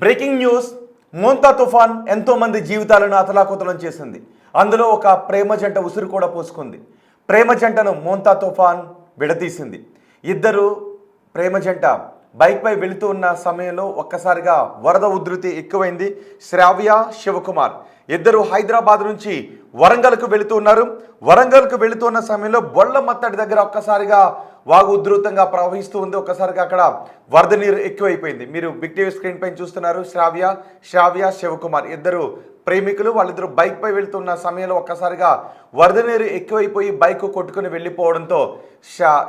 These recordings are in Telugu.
Breaking news. మోంతా తుఫాన్ ఎంతో మంది జీవితాలను అతలాకుతలం చేసింది. అందులో ఒక ప్రేమ జంట ఉసురు కూడా పోసుకుంది. ప్రేమ జంటను మోంతా తుఫాన్ విడదీసింది. ఇద్దరు ప్రేమ జంట బైక్పై వెళుతూ ఉన్న సమయంలో ఒక్కసారిగా వరద ఉధృతి ఎక్కువైంది. శ్రావ్య, శివకుమార్ ఇద్దరు హైదరాబాద్ నుంచి వరంగల్కు వెళుతూ ఉన్నారు. వరంగల్కు వెళుతున్న సమయంలో బొళ్ళ మత్తడి దగ్గర ఒక్కసారిగా వాగు ఉధృతంగా ప్రవహిస్తూ ఉంది. ఒక్కసారిగా అక్కడ వరద నీరు ఎక్కువైపోయింది. మీరు బిగ్ టీవీ స్క్రీన్ పైన చూస్తున్నారు. శ్రావ్య, శివకుమార్ ఇద్దరు ప్రేమికులు. వాళ్ళిద్దరు బైక్పై వెళ్తున్న సమయంలో ఒక్కసారిగా వరద నీరు ఎక్కువైపోయి బైక్ కొట్టుకుని వెళ్ళిపోవడంతో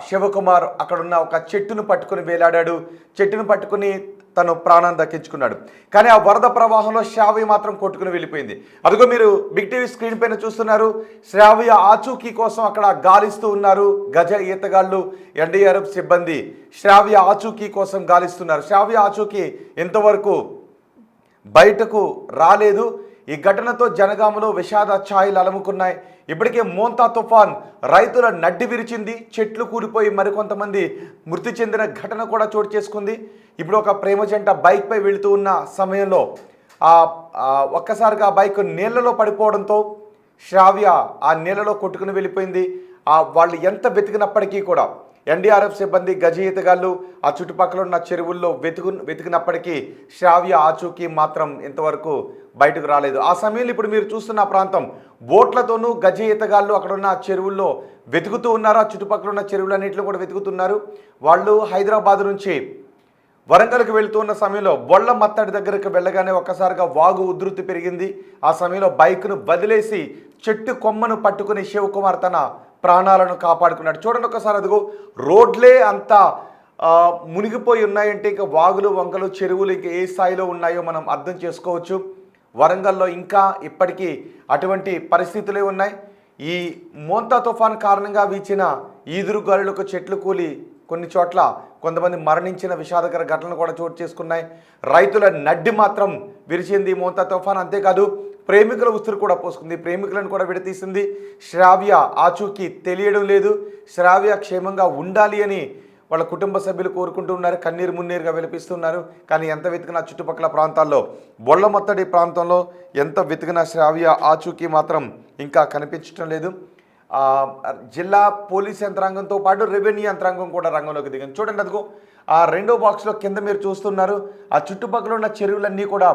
శివకుమార్ అక్కడున్న ఒక చెట్టును పట్టుకుని వేలాడాడు. చెట్టును పట్టుకుని తను ప్రాణాన్ని దక్కించుకున్నాడు. కానీ ఆ వరద ప్రవాహంలో శ్రావ్య మాత్రం కొట్టుకుని వెళ్ళిపోయింది. అదిగో మీరు బిగ్ టీవీ స్క్రీన్ పైన చూస్తున్నారు. శ్రావ్య ఆచూకీ కోసం అక్కడ గాలిస్తూ ఉన్నారు గజ ఈతగాళ్ళు, ఎన్డీఆర్ఎఫ్ సిబ్బంది శ్రావ్య ఆచూకీ కోసం గాలిస్తున్నారు. శ్రావ్య ఆచూకీ ఇంతవరకు బయటకు రాలేదు. ఈ ఘటనతో జనగామలో విషాద ఛాయలు అలముకున్నాయి. ఇప్పటికే మోంతా తుఫాన్ రైతుల నడ్డి విరిచింది. చెట్లు కూలిపోయి మరికొంతమంది మృతి చెందిన ఘటన కూడా చోటు చేసుకుంది. ఇప్పుడు ఒక ప్రేమ జంట బైక్పై వెళుతూ ఉన్న సమయంలో ఒక్కసారిగా బైక్ నీళ్లలో పడిపోవడంతో శ్రావ్య ఆ నీళ్లలో కొట్టుకుని వెళ్ళిపోయింది. వాళ్ళు ఎంత వెతికినప్పటికీ కూడా ఎన్డీఆర్ఎఫ్ సిబ్బంది, గజ ఈతగాళ్ళు ఆ చుట్టుపక్కల ఉన్న చెరువుల్లో వెతికినప్పటికీ శ్రావ్య ఆచూకీ మాత్రం ఇంతవరకు బయటకు రాలేదు. ఆ సమయంలో ఇప్పుడు మీరు చూస్తున్న ప్రాంతం బోట్లతోనూ గజ ఈతగాళ్ళు అక్కడ ఉన్న చెరువుల్లో వెతుకుతూ ఉన్నారు. ఆ చుట్టుపక్కల ఉన్న చెరువులన్నింటిలో కూడా వెతుకుతున్నారు. వాళ్ళు హైదరాబాద్ నుంచి వరంగల్కి వెళుతున్న సమయంలో బొళ్ళ మత్తడి దగ్గరకు వెళ్ళగానే ఒక్కసారిగా వాగు ఉధృతి పెరిగింది. ఆ సమయంలో బైక్ను వదిలేసి చెట్టు కొమ్మను పట్టుకుని శివకుమార్ తన ప్రాణాలను కాపాడుకున్నాడు. చూడండి ఒకసారి, అదిగో రోడ్లే అంతా మునిగిపోయి ఉన్నాయంటే ఇక వాగులు, వంకలు, చెరువులు ఇంక ఏ స్థాయిలో ఉన్నాయో మనం అర్థం చేసుకోవచ్చు. వరంగల్లో ఇంకా ఇప్పటికీ అటువంటి పరిస్థితులే ఉన్నాయి. ఈ మోంతా తుఫాన్ కారణంగా వీచిన ఈదురుగాలులకు చెట్లు కూలి కొన్ని చోట్ల కొంతమంది మరణించిన విషాదకర ఘటనలు కూడా చోటు చేసుకున్నాయి. రైతుల నడ్డి మాత్రం విరిచింది మోంతా తుఫాన్. అంతేకాదు ప్రేమికుల ఉసురు కూడా పోసుకుంది. ప్రేమికులను కూడా విడతీసింది. శ్రావ్య ఆచూకీ తెలియడం లేదు. శ్రావ్య క్షేమంగా ఉండాలి అని వాళ్ళ కుటుంబ సభ్యులు కోరుకుంటున్నారు. కన్నీరు మున్నీరుగా విలపిస్తున్నారు. కానీ ఎంత వెతికినా చుట్టుపక్కల ప్రాంతాల్లో బొళ్ళమత్తడి ప్రాంతంలో ఎంత వెతికినా శ్రావ్య ఆచూకీ మాత్రం ఇంకా కనిపించడం లేదు. జిల్లా పోలీస్ యంత్రాంగంతో పాటు రెవెన్యూ యంత్రాంగం కూడా రంగంలోకి దిగింది. చూడండి, అదిగో ఆ రెండో బాక్స్లో కింద మీరు చూస్తున్నారు. ఆ చుట్టుపక్కల ఉన్న చెరువులన్నీ కూడా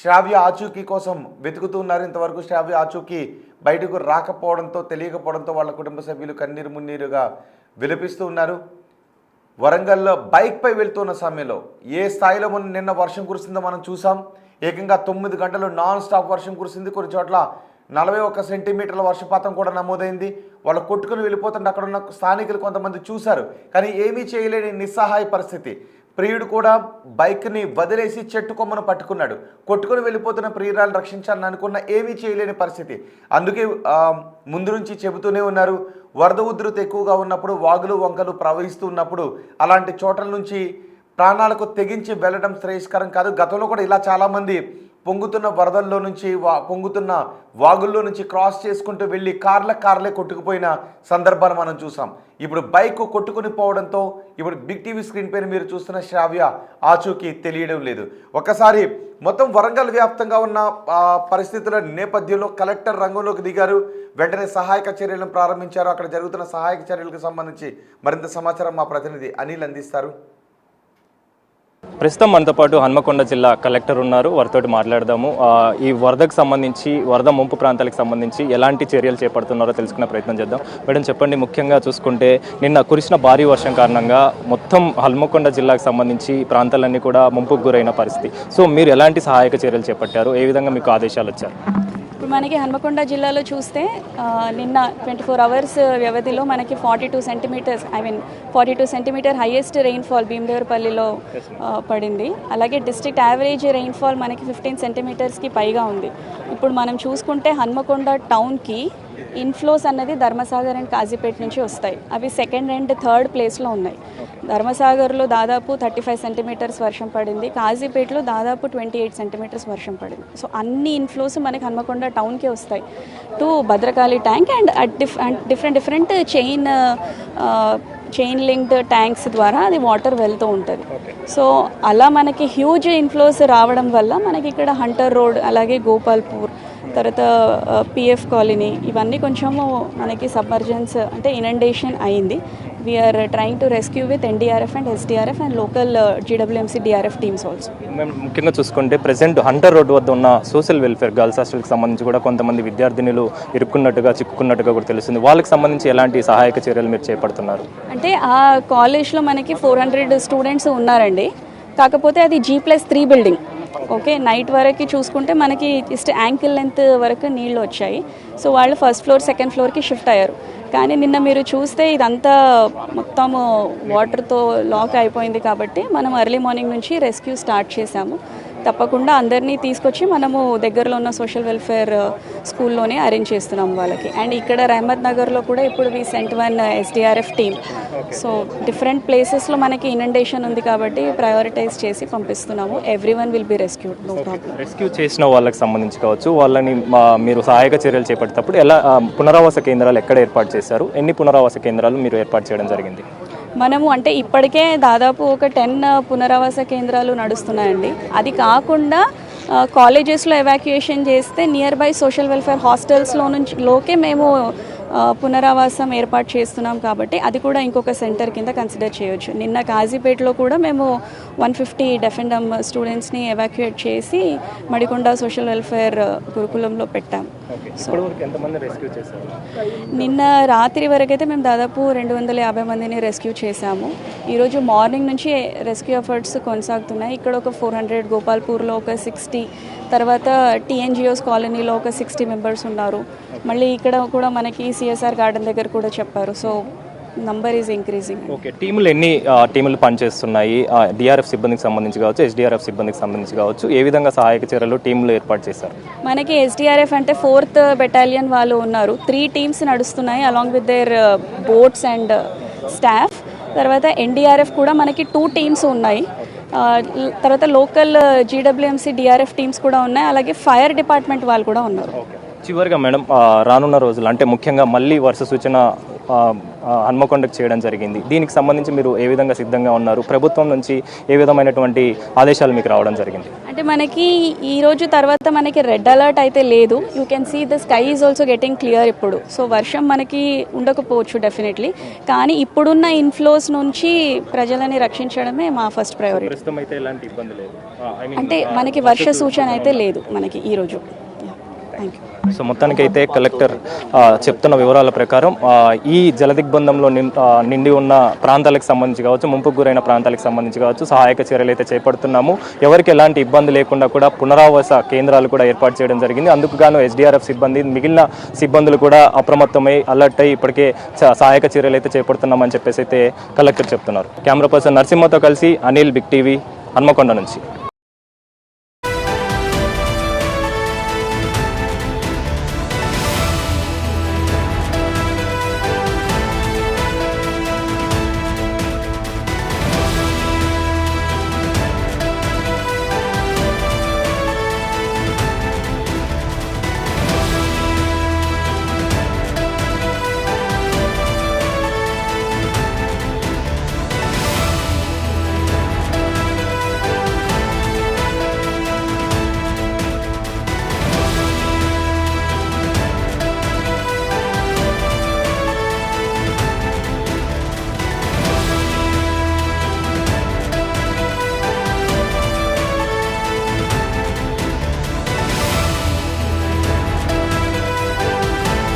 శ్రావ్య ఆచూకీ కోసం వెతుకుతూ ఉన్నారు. ఇంతవరకు శ్రావ్య ఆచూకీ బయటకు రాకపోవడంతో, తెలియకపోవడంతో వాళ్ళ కుటుంబ సభ్యులు కన్నీరు మున్నీరుగా విలపిస్తూ ఉన్నారు. వరంగల్లో బైక్పై వెళ్తున్న సమయంలో ఏ స్థాయిలో నిన్న వర్షం కురిసిందో మనం చూసాం. ఏకంగా 9 గంటలు నాన్ స్టాప్ వర్షం కురిసింది. కొన్ని చోట్ల 41 సెంటీమీటర్ల వర్షపాతం కూడా నమోదైంది. వాళ్ళు కొట్టుకుని వెళ్ళిపోతుంటే అక్కడ ఉన్న స్థానికులు కొంతమంది చూశారు. కానీ ఏమీ చేయలేని నిస్సహాయ పరిస్థితి. ప్రియుడు కూడా బైక్ని వదిలేసి చెట్టు కొమ్మను పట్టుకున్నాడు. కొట్టుకుని వెళ్ళిపోతున్న ప్రియురాలను రక్షించాలని అనుకున్న ఏమీ చేయలేని పరిస్థితి. అందుకే ముందు నుంచి చెబుతూనే ఉన్నారు, వరద ఉధృతి ఎక్కువగా ఉన్నప్పుడు, వాగులు వంకలు ప్రవహిస్తూ ఉన్నప్పుడు అలాంటి చోట్ల నుంచి ప్రాణాలకు తెగించి వెళ్ళడం శ్రేయస్కరం కాదు. గతంలో కూడా ఇలా చాలామంది పొంగుతున్న వరదల్లో నుంచి, పొంగుతున్న వాగుల్లో నుంచి క్రాస్ చేసుకుంటూ వెళ్ళి కార్లే కొట్టుకుపోయిన సందర్భాలు మనం చూసాం. ఇప్పుడు బైక్ కొట్టుకుని పోవడంతో ఇప్పుడు బిగ్ టీవీ స్క్రీన్ పైన మీరు చూస్తున్న శ్రావ్య ఆచూకీ తెలియడం లేదు. ఒకసారి మొత్తం వరంగల్ వ్యాప్తంగా ఉన్న పరిస్థితుల నేపథ్యంలో కలెక్టర్ రంగంలోకి దిగారు. వెంటనే సహాయక చర్యలను ప్రారంభించారు. అక్కడ జరుగుతున్న సహాయక చర్యలకు సంబంధించి మరింత సమాచారం మా ప్రతినిధి అనిల్ అందిస్తారు. ప్రస్తుతం మనతో పాటు హన్మకొండ జిల్లా కలెక్టర్ ఉన్నారు. వారితో మాట్లాడదాము. ఈ వరదకు సంబంధించి, వరద ముంపు ప్రాంతాలకు సంబంధించి ఎలాంటి చర్యలు చేపడుతున్నారో తెలుసుకునే ప్రయత్నం చేద్దాం. మేడం చెప్పండి, ముఖ్యంగా చూసుకుంటే నిన్న కురిసిన భారీ వర్షం కారణంగా మొత్తం హన్మకొండ జిల్లాకు సంబంధించి ప్రాంతాలన్నీ కూడా ముంపుకు గురైన పరిస్థితి. సో మీరు ఎలాంటి సహాయక చర్యలు చేపట్టారు? ఏ విధంగా మీకు ఆదేశాలు వచ్చారు? ఇప్పుడు మనకి హన్మకొండ జిల్లాలో చూస్తే నిన్న 24 అవర్స్ వ్యవధిలో మనకి 42 సెంటీమీటర్ హైయెస్ట్ రెయిన్ఫాల్ భీమదేవరపల్లిలో పడింది. అలాగే డిస్ట్రిక్ట్ యావరేజ్ రెయిన్ఫాల్ మనకి 15 సెంటీమీటర్స్కి పైగా ఉంది. ఇప్పుడు మనం చూసుకుంటే హన్మకొండ టౌన్కి ఇన్ఫ్లోస్ అన్నది ధర్మసాగర్ అండ్ కాజీపేట నుంచి వస్తాయి. అవి సెకండ్ అండ్ థర్డ్ ప్లేస్లో ఉన్నాయి. ధర్మసాగర్లో దాదాపు 35 సెంటీమీటర్స్ వర్షం పడింది. కాజీపేటలో దాదాపు 28 సెంటీమీటర్స్ వర్షం పడింది. సో అన్ని ఇన్ఫ్లోస్ మనకి హన్మకొండ టౌన్కే వస్తాయి to Bhadrakali tank and different chain chain linked tanks ద్వారా అది వాటర్ వెళ్తూ ఉంటుంది. సో అలా మనకి హ్యూజ్ ఇన్ఫ్లోస్ రావడం వల్ల మనకి ఇక్కడ హంటర్ రోడ్, అలాగే గోపాల్పూర్, తర్వాత పిఎఫ్ కాలనీ, ఇవన్నీ కొంచెము మనకి సబ్మర్జెన్స్ అంటే ఇనండేషన్ అయింది. We're trying to rescue with NDRF and SDRF and local GWMC DRF teams also. మేము ముఖ్యంగా చూసుకుంటే ప్రెసెంట్ హంటర్ రోడ్ వద్ద ఉన్న సోషల్ వెల్ఫేర్ గర్ల్స్ హాస్టల్కి సంబంధించి కూడా కొంతమంది విద్యార్థినులు ఇరుక్కున్నట్టుగా, చిక్కుకున్నట్టుగా కూడా తెలుస్తుంది. వాళ్ళకి సంబంధించి ఎలాంటి సహాయక చర్యలు మీరు చేపడుతున్నారు? అంటే ఆ కాలేజ్లో మనకి 400 స్టూడెంట్స్ ఉన్నారండి. కాకపోతే అది G+3 బిల్డింగ్. ఓకే, నైట్ వరకు చూసుకుంటే మనకి జస్ట్ యాంకిల్ లెంత్ వరకు నీళ్ళు వచ్చాయి. సో వాళ్ళు ఫస్ట్ ఫ్లోర్, సెకండ్ ఫ్లోర్కి షిఫ్ట్ అయ్యారు. కానీ నిన్న మీరు చూస్తే ఇదంతా మొత్తం వాటర్తో లాక్ అయిపోయింది. కాబట్టి మనం ఎర్లీ మార్నింగ్ నుంచి రెస్క్యూ స్టార్ట్ చేశాము. తప్పకుండా అందరినీ తీసుకొచ్చి మనము దగ్గరలో ఉన్న సోషల్ వెల్ఫేర్ స్కూల్లోనే అరేంజ్ చేస్తున్నాము వాళ్ళకి. అండ్ ఇక్కడ రహమత్ నగర్లో కూడా ఇప్పుడు we sent 1 SDRF team. So different ప్లేసెస్లో మనకి ఇనండేషన్ ఉంది కాబట్టి ప్రయారిటైజ్ చేసి పంపిస్తున్నాము. Everyone will be rescued, no problem. Rescue చేసిన వాళ్ళకి సంబంధించి కావచ్చు, వాళ్ళని మీరు సహాయక చర్యలు చేపట్టేటప్పుడు ఎలా పునరావాస కేంద్రాలు ఎక్కడ ఏర్పాటు చేశారు? ఎన్ని పునరావాస కేంద్రాలు మీరు ఏర్పాటు చేయడం జరిగింది? మనము అంటే ఇప్పటికే దాదాపు ఒక 10 పునరావాస కేంద్రాలు నడుస్తున్నాయండి. అది కాకుండా కాలేజెస్లో ఎవాక్యుయేషన్ చేస్తే నియర్ బై సోషల్ వెల్ఫేర్ హాస్టల్స్లోకే మేము పునరావాసం ఏర్పాటు చేస్తున్నాం. కాబట్టి అది కూడా ఇంకొక సెంటర్ కింద కన్సిడర్ చేయొచ్చు. నిన్న కాజీపేటలో కూడా మేము 150 డెఫ్ అండ్ డమ్ స్టూడెంట్స్ని ఎవాక్యుయేట్ చేసి మడికొండ సోషల్ వెల్ఫేర్ గురుకులంలో పెట్టాం. నిన్న రాత్రి వరకైతే మేము దాదాపు 250 మందిని రెస్క్యూ చేశాము. ఈరోజు మార్నింగ్ నుంచి రెస్క్యూ ఎఫర్ట్స్ కొనసాగుతున్నాయి. ఇక్కడ ఒక 400, గోపాల్పూర్లో ఒక 60, తర్వాత టీఎన్జిఓస్ కాలనీలో ఒక 60 మెంబర్స్ ఉన్నారు. మళ్ళీ ఇక్కడ కూడా మనకి సిఎస్ఆర్ గార్డెన్ దగ్గర కూడా చెప్పారు. So number is increasing. Okay, టీములు ఎన్ని టీములు పనిచేస్తున్నాయి? డిఆర్ఎఫ్ సిబ్బందికి సంబంధించి కావచ్చు, ఎస్డీఆర్ఎఫ్ సిబ్బందికి సంబంధించి కావచ్చు, ఏ విధంగా సహాయక చర్యలు టీములు ఏర్పాటు చేశారు? మనకి ఎస్డీఆర్ఎఫ్ అంటే 4th బెటాలియన్ వాళ్ళు ఉన్నారు. 3 టీమ్స్ నడుస్తున్నాయి along with their boats and staff. తర్వాత ఎన్డీఆర్ఎఫ్ కూడా మనకి 2 టీమ్స్ ఉన్నాయి. తర్వాత లోకల్ జీడబ్ల్యూఎంసీ డిఆర్ఎఫ్ టీమ్స్ కూడా ఉన్నాయి. అలాగే ఫైర్ డిపార్ట్మెంట్ వాళ్ళు కూడా ఉన్నారు. చివరిగా మేడం, రానున్న రోజులు అంటే ముఖ్యంగా మళ్ళీ వర్ష సూచన హన్మకొండకు చేయడం జరిగింది. దీనికి సంబంధించి మీరు ఏ విధంగా సిద్ధంగా ఉన్నారు? ప్రభుత్వం నుంచి ఏ విధమైనటువంటి ఆదేశాలు మీకు రావడం జరిగింది? అంటే మనకి ఈ రోజు తర్వాత మనకి రెడ్ అలర్ట్ అయితే లేదు. You can see the sky is also getting clear ఇప్పుడు. సో వర్షం మనకి ఉండకపోవచ్చు డెఫినెట్లీ, కానీ ఇప్పుడున్న ఇన్ఫ్లోస్ నుంచి ప్రజలని రక్షించడమే మా ఫస్ట్ ప్రయారిటీ. ప్రస్తుతం అయితే ఎలాంటి ఇబ్బంది లేదు, అంటే మనకి వర్ష సూచన అయితే లేదు మనకి ఈరోజు. Thank you. సో మొత్తానికైతే కలెక్టర్ చెప్తున్న వివరాల ప్రకారం ఈ జలదిగ్బంధంలో నిండి ఉన్న ప్రాంతాలకు సంబంధించి కావచ్చు, ముంపుకు గురైన ప్రాంతాలకు సంబంధించి కావచ్చు, సహాయక చర్యలు అయితే చేపడుతున్నాము. ఎవరికి ఎలాంటి ఇబ్బంది లేకుండా కూడా పునరావాస కేంద్రాలు కూడా ఏర్పాటు చేయడం జరిగింది. అందుకు గాను ఎస్డీఆర్ఎఫ్ సిబ్బంది, మిగిలిన సిబ్బందులు కూడా అప్రమత్తమై అలర్ట్ అయ్యి ఇప్పటికే సహాయక చర్యలు అయితే చేపడుతున్నామని చెప్పేసి అయితే కలెక్టర్ చెప్తున్నారు. కెమెరా పర్సన్ నరసింహతో కలిసి అనిల్, బిగ్ టీవీ, హన్మకొండ నుంచి.